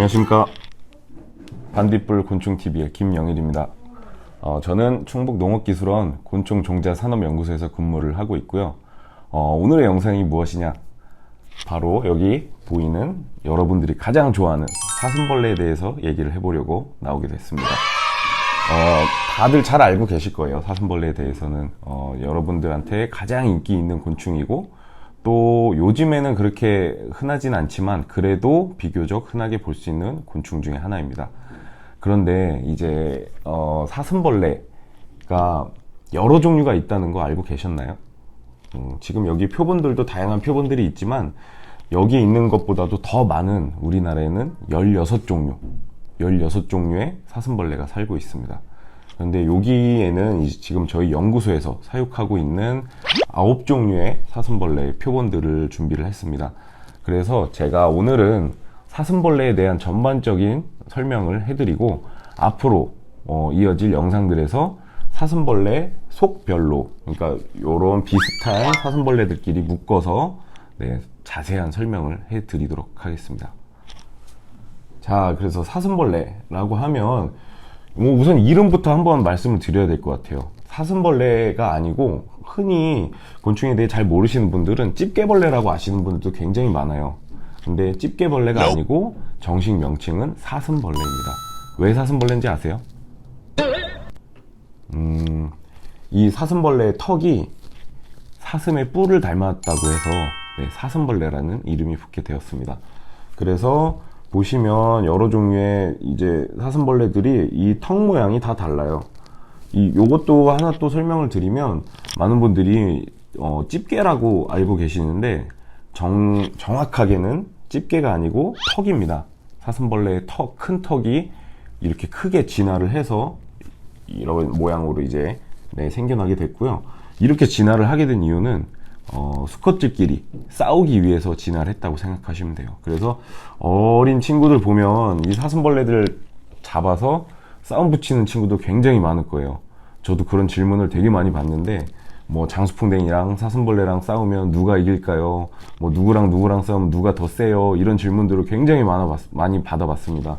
안녕하십니까. 반딧불 곤충TV의 김영일입니다. 저는 충북농업기술원 곤충종자산업연구소에서 근무를 하고 있고요. 오늘의 영상이 무엇이냐? 바로 여기 보이는 여러분들이 가장 좋아하는 사슴벌레에 대해서 얘기를 해보려고 나오게 됐습니다. 다들 잘 알고 계실 거예요. 사슴벌레에 대해서는 여러분들한테 가장 인기 있는 곤충이고, 또 요즘에는 그렇게 흔하진 않지만 그래도 비교적 흔하게 볼 수 있는 곤충 중에 하나입니다. 그런데 이제 사슴벌레가 여러 종류가 있다는 거 알고 계셨나요? 지금 여기 표본들도 다양한 표본들이 있지만 여기 있는 것보다도 더 많은, 우리나라에는 16종류의 사슴벌레가 살고 있습니다. 그런데 여기에는 지금 저희 연구소에서 사육하고 있는 9종류의 사슴벌레의 표본들을 준비를 했습니다. 그래서 제가 오늘은 사슴벌레에 대한 전반적인 설명을 해드리고, 앞으로 이어질 영상들에서 사슴벌레 속별로, 그러니까 이런 비슷한 사슴벌레들끼리 묶어서 자세한 설명을 해드리도록 하겠습니다. 자, 그래서 사슴벌레라고 하면 우선 이름부터 한번 말씀을 드려야 될 것 같아요. 사슴벌레가 아니고, 흔히 곤충에 대해 잘 모르시는 분들은 집게벌레라고 아시는 분들도 굉장히 많아요. 근데 집게벌레가 아니고 정식 명칭은 사슴벌레입니다. 왜 사슴벌레인지 아세요? 이 사슴벌레의 턱이 사슴의 뿔을 닮았다고 해서 사슴벌레라는 이름이 붙게 되었습니다. 그래서 보시면 여러 종류의 이제 사슴벌레들이 이 턱 모양이 다 달라요. 요것도 하나 또 설명을 드리면, 많은 분들이 집게라고 알고 계시는데 정확하게는 집게가 아니고 턱입니다. 사슴벌레의 큰 턱이 이렇게 크게 진화를 해서 이런 모양으로 이제 생겨나게 됐고요. 이렇게 진화를 하게 된 이유는 수컷들끼리 싸우기 위해서 진화를 했다고 생각하시면 돼요. 그래서 어린 친구들 보면 이 사슴벌레들 잡아서 싸움 붙이는 친구도 굉장히 많을 거예요. 저도 그런 질문을 되게 많이 받는데, 장수풍뎅이랑 사슴벌레랑 싸우면 누가 이길까요? 누구랑 싸우면 누가 더 세요? 이런 질문들을 굉장히 많이 받아봤습니다.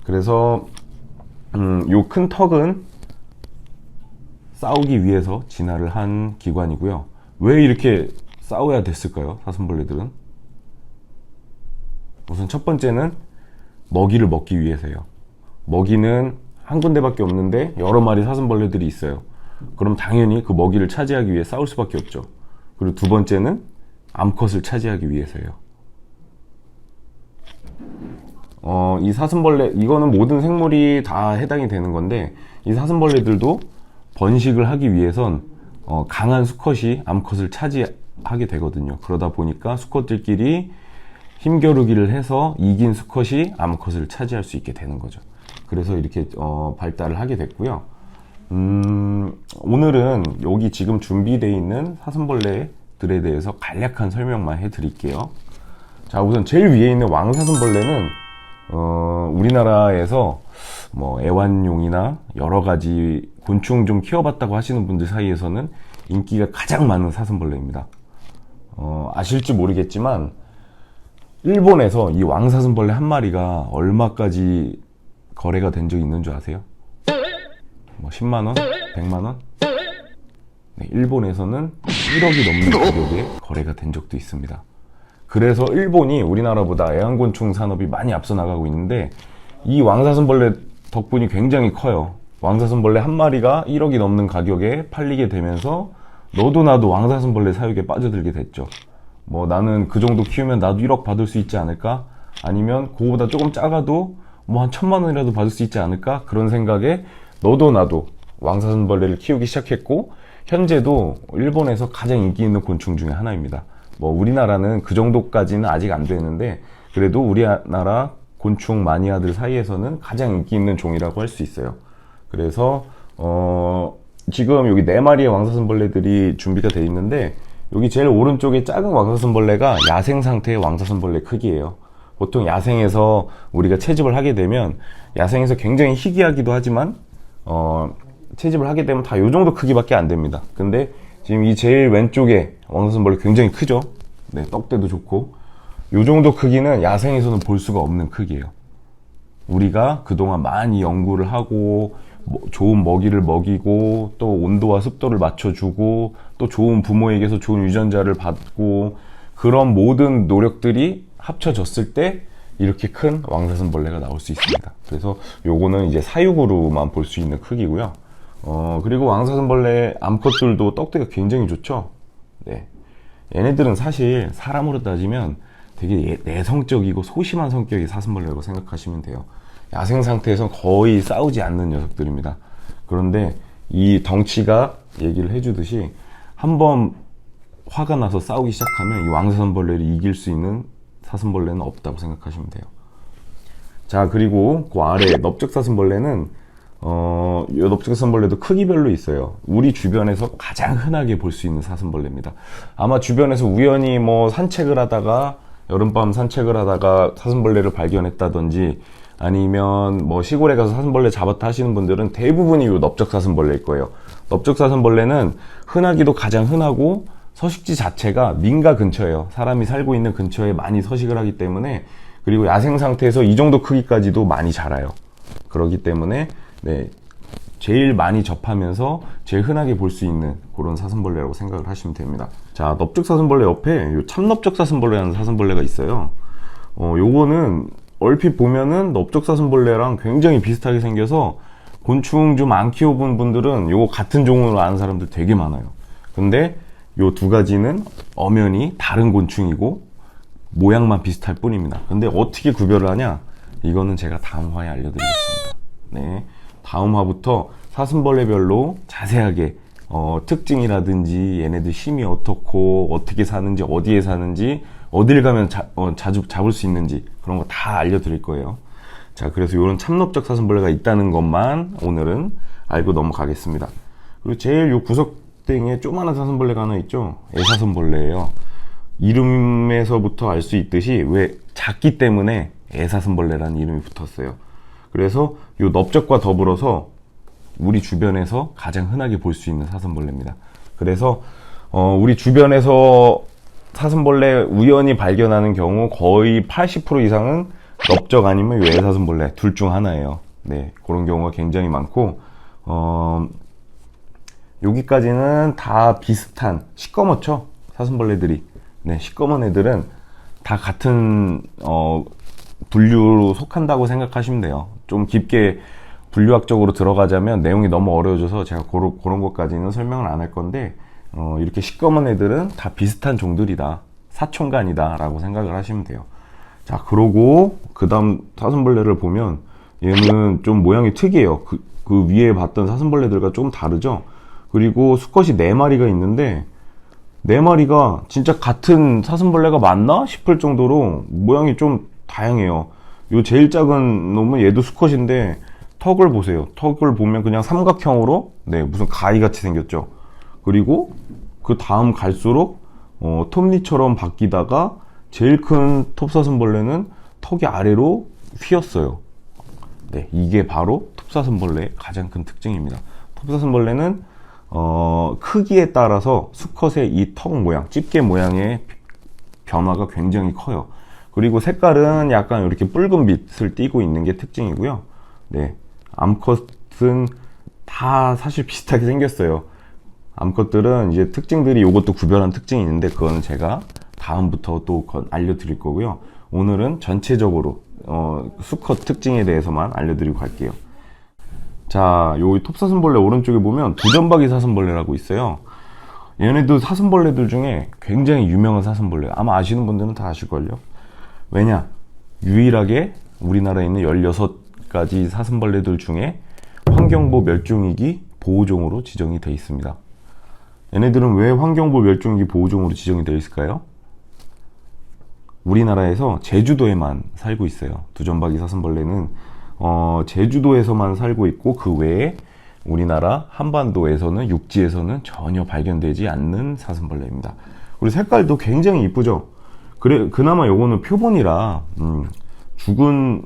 그래서 요 큰 턱은 싸우기 위해서 진화를 한 기관이고요. 왜 이렇게 싸워야 됐을까요? 사슴벌레들은 우선 첫 번째는 먹이를 먹기 위해서예요. 먹이는 한 군데밖에 없는데 여러 마리 사슴벌레들이 있어요. 그럼 당연히 그 먹이를 차지하기 위해 싸울 수밖에 없죠. 그리고 두 번째는 암컷을 차지하기 위해서예요. 이 사슴벌레, 이거는 모든 생물이 다 해당이 되는 건데, 이 사슴벌레들도 번식을 하기 위해선 강한 수컷이 암컷을 차지하게 되거든요. 그러다 보니까 수컷들끼리 힘겨루기를 해서 이긴 수컷이 암컷을 차지할 수 있게 되는 거죠. 그래서 이렇게 발달을 하게 됐고요. 오늘은 여기 지금 준비되어 있는 사슴벌레들에 대해서 간략한 설명만 해드릴게요. 자, 우선 제일 위에 있는 왕사슴벌레는 우리나라에서 애완용이나 여러 가지 곤충 좀 키워봤다고 하시는 분들 사이에서는 인기가 가장 많은 사슴벌레입니다. 아실지 모르겠지만 일본에서 이 왕사슴벌레 한 마리가 얼마까지 거래가 된 적이 있는 줄 아세요? 10만원? 100만원? 일본에서는 1억이 넘는 가격에 거래가 된 적도 있습니다. 그래서 일본이 우리나라보다 애완곤충 산업이 많이 앞서 나가고 있는데, 이 왕사슴벌레 덕분이 굉장히 커요. 왕사슴벌레 한 마리가 1억이 넘는 가격에 팔리게 되면서 너도 나도 왕사슴벌레 사육에 빠져들게 됐죠. 나는 그 정도 키우면 나도 1억 받을 수 있지 않을까? 아니면 그거보다 조금 작아도 한 1000만원이라도 받을 수 있지 않을까? 그런 생각에 너도 나도 왕사슴벌레를 키우기 시작했고, 현재도 일본에서 가장 인기 있는 곤충 중에 하나입니다. 우리나라는 그 정도까지는 아직 안 되는데, 그래도 우리나라 곤충 마니아들 사이에서는 가장 인기 있는 종이라고 할 수 있어요. 그래서 지금 여기 4마리의 왕사슴벌레들이 준비가 되어 있는데, 여기 제일 오른쪽에 작은 왕사슴벌레가 야생 상태의 왕사슴벌레 크기예요. 보통 야생에서 우리가 채집을 하게 되면, 야생에서 굉장히 희귀하기도 하지만 채집을 하게 되면 다 요 정도 크기밖에 안 됩니다. 근데 지금 이 제일 왼쪽에 왕사슴벌레 굉장히 크죠? 떡대도 좋고, 요 정도 크기는 야생에서는 볼 수가 없는 크기예요. 우리가 그동안 많이 연구를 하고 좋은 먹이를 먹이고 또 온도와 습도를 맞춰주고 또 좋은 부모에게서 좋은 유전자를 받고 그런 모든 노력들이 합쳐졌을 때 이렇게 큰 왕사슴벌레가 나올 수 있습니다. 그래서 요거는 이제 사육으로만 볼 수 있는 크기고요. 그리고 왕사슴벌레 암컷들도 떡대가 굉장히 좋죠. 네. 얘네들은 사실 사람으로 따지면 되게 내성적이고 소심한 성격의 사슴벌레라고 생각하시면 돼요. 야생 상태에서 거의 싸우지 않는 녀석들입니다. 그런데 이 덩치가 얘기를 해주듯이 한번 화가 나서 싸우기 시작하면 이 왕사슴벌레를 이길 수 있는 사슴벌레는 없다고 생각하시면 돼요. 자, 그리고 그 아래 넓적사슴벌레는 이 넓적사슴벌레도 크기별로 있어요. 우리 주변에서 가장 흔하게 볼 수 있는 사슴벌레입니다. 아마 주변에서 우연히 뭐 산책을 하다가 여름밤 산책을 하다가 사슴벌레를 발견했다든지 아니면 뭐 시골에 가서 사슴벌레 잡았다 하시는 분들은 대부분이 이 넓적사슴벌레일 거예요. 넓적사슴벌레는 흔하기도 가장 흔하고 서식지 자체가 민가 근처예요. 사람이 살고 있는 근처에 많이 서식을 하기 때문에, 그리고 야생 상태에서 이 정도 크기까지도 많이 자라요. 그렇기 때문에 네, 제일 많이 접하면서 제일 흔하게 볼 수 있는 그런 사슴벌레라고 생각을 하시면 됩니다. 자, 넓적사슴벌레 옆에 요 참넓적사슴벌레라는 사슴벌레가 있어요. 요거는 얼핏 보면은 넓적사슴벌레랑 굉장히 비슷하게 생겨서 곤충 좀 안 키워본 분들은 요거 같은 종으로 아는 사람들 되게 많아요. 근데 요 두 가지는 엄연히 다른 곤충이고 모양만 비슷할 뿐입니다. 근데 어떻게 구별을 하냐? 이거는 제가 다음 화에 알려드리겠습니다. 네, 다음 화부터 사슴벌레별로 자세하게 특징이라든지 얘네들 힘이 어떻고 어떻게 사는지 어디에 사는지 어딜 가면 자주 잡을 수 있는지 그런 거 다 알려드릴 거예요. 자, 그래서 이런 참넓적 사슴벌레가 있다는 것만 오늘은 알고 넘어가겠습니다. 그리고 제일 요 구석땡에 조그마한 사슴벌레가 하나 있죠. 애사슴벌레예요. 이름에서부터 알 수 있듯이 왜 작기 때문에 애사슴벌레라는 이름이 붙었어요. 그래서 요 넓적과 더불어서 우리 주변에서 가장 흔하게 볼 수 있는 사슴벌레입니다. 그래서 우리 주변에서 사슴벌레 우연히 발견하는 경우 거의 80% 이상은 넓적 아니면 요 애사슴벌레 둘 중 하나예요. 네, 그런 경우가 굉장히 많고 여기까지는 다 비슷한 시꺼멓죠? 사슴벌레들이. 네, 시꺼먼 애들은 다 같은 분류로 속한다고 생각하시면 돼요. 좀 깊게 분류학적으로 들어가자면 내용이 너무 어려워져서 제가 그런 것까지는 설명을 안 할 건데 이렇게 시꺼먼 애들은 다 비슷한 종들이다, 사촌간이다 라고 생각을 하시면 돼요. 자, 그러고 그 다음 사슴벌레를 보면 얘는 좀 모양이 특이해요. 그 위에 봤던 사슴벌레들과 좀 다르죠. 그리고 수컷이 4마리가 있는데 4마리가 진짜 같은 사슴벌레가 맞나 싶을 정도로 모양이 좀 다양해요. 요 제일 작은 놈은 얘도 수컷인데 턱을 보세요. 턱을 보면 그냥 삼각형으로 네, 무슨 가위같이 생겼죠. 그리고 그 다음 갈수록 톱니처럼 바뀌다가 제일 큰 톱사슴벌레는 턱이 아래로 휘었어요. 네, 이게 바로 톱사슴벌레의 가장 큰 특징입니다. 톱사슴벌레는 크기에 따라서 수컷의 이 턱 모양, 집게 모양의 변화가 굉장히 커요. 그리고 색깔은 약간 이렇게 붉은빛을 띠고 있는 게 특징이고요. 네, 암컷은 다 사실 비슷하게 생겼어요. 암컷들은 이제 특징들이 이것도 구별한 특징이 있는데 그거는 제가 다음부터 또 알려드릴 거고요. 오늘은 전체적으로 수컷 특징에 대해서만 알려드리고 갈게요. 자, 여기 톱사슴벌레 오른쪽에 보면 두점박이 사슴벌레라고 있어요. 얘네도 사슴벌레들 중에 굉장히 유명한 사슴벌레. 아마 아시는 분들은 다 아실걸요. 왜냐? 유일하게 우리나라에 있는 16가지 사슴벌레들 중에 환경보 멸종위기 보호종으로 지정이 되어 있습니다. 얘네들은 왜 환경보 멸종위기 보호종으로 지정이 되어 있을까요? 우리나라에서 제주도에만 살고 있어요. 두점박이 사슴벌레는 제주도에서만 살고 있고 그 외에 우리나라 한반도에서는 육지에서는 전혀 발견되지 않는 사슴벌레입니다. 그리고 색깔도 굉장히 이쁘죠. 그나마 요거는 표본이라 죽은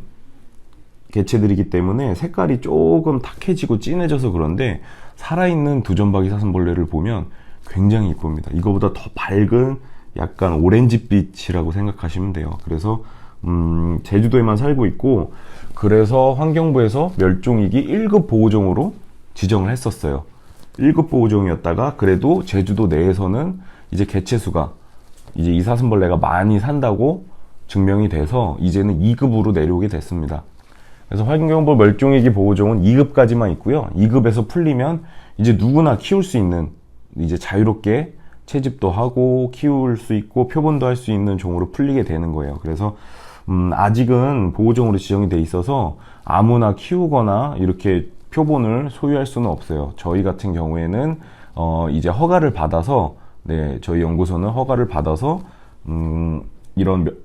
개체들이기 때문에 색깔이 조금 탁해지고 진해져서 그런데 살아있는 두점박이 사슴벌레를 보면 굉장히 이쁩니다. 이거보다 더 밝은 약간 오렌지빛이라고 생각하시면 돼요. 그래서 제주도에만 살고 있고, 그래서 환경부에서 멸종위기 1급 보호종으로 지정을 했었어요. 1급 보호종이었다가 그래도 제주도 내에서는 이제 개체수가 이제 이 사슴벌레가 많이 산다고 증명이 돼서 이제는 2급으로 내려오게 됐습니다. 그래서 환경부 멸종위기 보호종은 2급까지만 있고요. 2급에서 풀리면 이제 누구나 키울 수 있는, 이제 자유롭게 채집도 하고 키울 수 있고 표본도 할 수 있는 종으로 풀리게 되는 거예요. 그래서 아직은 보호종으로 지정이 돼 있어서 아무나 키우거나 이렇게 표본을 소유할 수는 없어요. 저희 같은 경우에는 이제 허가를 받아서, 네, 저희 연구소는 허가를 받아서 이런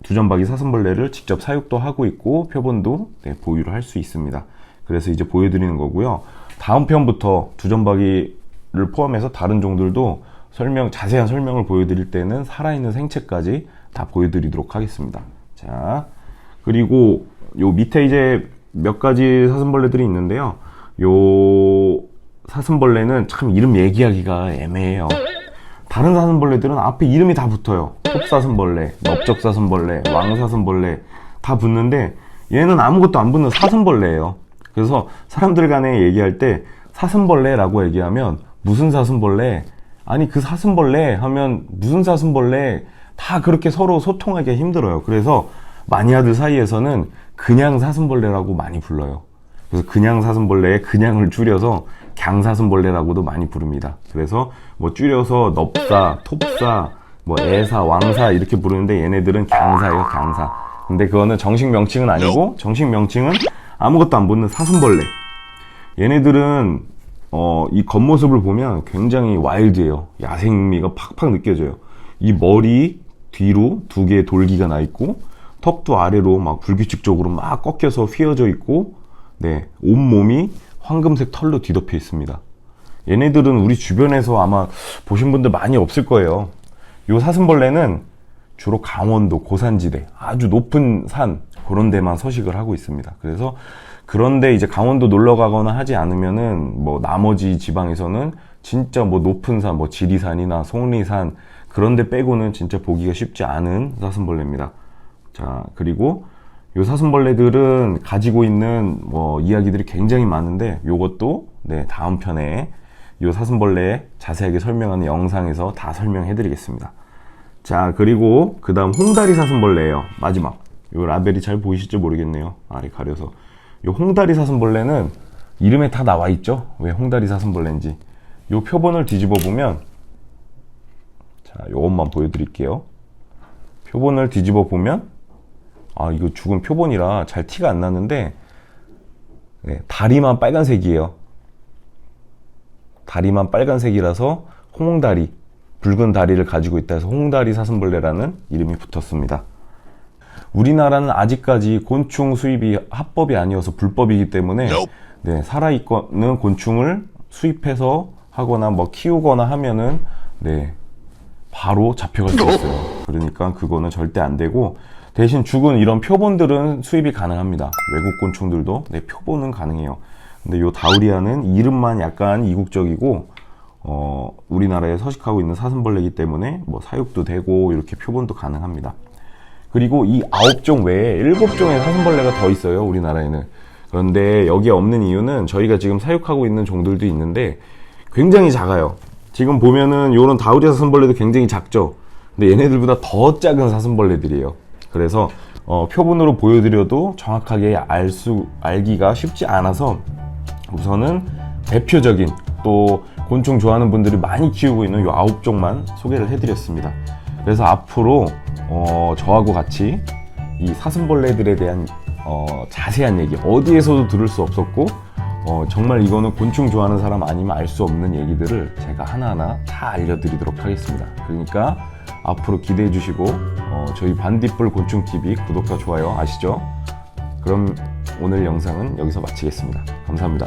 두점박이 사슴벌레를 직접 사육도 하고 있고 표본도, 네, 보유를 할 수 있습니다. 그래서 이제 보여드리는 거고요. 다음 편부터 두점박이를 포함해서 다른 종들도 자세한 설명을 보여드릴 때는 살아있는 생체까지 다 보여드리도록 하겠습니다. 자, 그리고 요 밑에 이제 몇 가지 사슴벌레들이 있는데요. 요 사슴벌레는 참 이름 얘기하기가 애매해요. 다른 사슴벌레들은 앞에 이름이 다 붙어요. 톱사슴벌레, 넓적사슴벌레, 왕사슴벌레 다 붙는데 얘는 아무것도 안 붙는 사슴벌레예요. 그래서 사람들 간에 얘기할 때 사슴벌레라고 얘기하면 무슨 사슴벌레? 아니 그 사슴벌레 하면 무슨 사슴벌레? 다 그렇게 서로 소통하기 힘들어요. 그래서 마니아들 사이에서는 그냥 사슴벌레라고 많이 불러요. 그래서 그냥 사슴벌레의 그냥을 줄여서 갱사슴벌레라고도 많이 부릅니다. 그래서 뭐 줄여서 넙사, 톱사, 뭐 애사, 왕사 이렇게 부르는데 얘네들은 갱사예요, 갱사. 근데 그거는 정식 명칭은 아니고 정식 명칭은 아무것도 안 붙는 사슴벌레. 얘네들은 이 겉모습을 보면 굉장히 와일드해요. 야생미가 팍팍 느껴져요. 이 머리 뒤로 두 개의 돌기가 나 있고 턱도 아래로 막 불규칙적으로 막 꺾여서 휘어져 있고, 네, 온몸이 황금색 털로 뒤덮여 있습니다. 얘네들은 우리 주변에서 아마 보신 분들 많이 없을 거예요. 요 사슴벌레는 주로 강원도 고산지대, 아주 높은 산 그런 데만 서식을 하고 있습니다. 그래서 그런데 이제 강원도 놀러 가거나 하지 않으면은 뭐 나머지 지방에서는 진짜 뭐 높은 산, 뭐 지리산이나 속리산 그런 데 빼고는 진짜 보기가 쉽지 않은 사슴벌레입니다. 자, 그리고 요 사슴벌레들은 가지고 있는 뭐 이야기들이 굉장히 많은데 요것도, 네, 다음 편에 요 사슴벌레 자세하게 설명하는 영상에서 다 설명해 드리겠습니다. 자, 그리고 그 다음 홍다리 사슴벌레예요. 마지막. 요 라벨이 잘 보이실지 모르겠네요. 아래 가려서. 요 홍다리 사슴벌레는 이름에 다 나와 있죠? 왜 홍다리 사슴벌레인지. 요 표본을 뒤집어 보면, 자, 요것만 보여드릴게요. 표본을 뒤집어 보면, 이거 죽은 표본이라 잘 티가 안 나는데, 네, 다리만 빨간색이에요. 다리만 빨간색이라서 홍다리, 붉은 다리를 가지고 있다 해서 홍다리 사슴벌레라는 이름이 붙었습니다. 우리나라는 아직까지 곤충 수입이 합법이 아니어서 불법이기 때문에, 네, 살아있는 곤충을 수입해서 하거나 뭐 키우거나 하면은, 네, 바로 잡혀갈 수 있어요. 그러니까 그거는 절대 안 되고, 대신 죽은 이런 표본들은 수입이 가능합니다. 외국 곤충들도, 네, 표본은 가능해요. 근데 요 다우리아는 이름만 약간 이국적이고, 우리나라에 서식하고 있는 사슴벌레이기 때문에 뭐 사육도 되고 이렇게 표본도 가능합니다. 그리고 이 9종 외에 7종의 사슴벌레가 더 있어요, 우리나라에는. 그런데 여기에 없는 이유는 저희가 지금 사육하고 있는 종들도 있는데 굉장히 작아요. 지금 보면은 요런 다우리아 사슴벌레도 굉장히 작죠. 근데 얘네들보다 더 작은 사슴벌레들이에요. 그래서 표본으로 보여드려도 정확하게 알기가 쉽지 않아서 우선은 대표적인, 또 곤충 좋아하는 분들이 많이 키우고 있는 요 9종만 소개를 해드렸습니다. 그래서 앞으로 저하고 같이 이 사슴벌레들에 대한 자세한 얘기, 어디에서도 들을 수 없었고 정말 이거는 곤충 좋아하는 사람 아니면 알 수 없는 얘기들을 제가 하나하나 다 알려드리도록 하겠습니다. 그러니까 앞으로 기대해 주시고 저희 반딧불 곤충TV 구독과 좋아요 아시죠? 그럼 오늘 영상은 여기서 마치겠습니다. 감사합니다.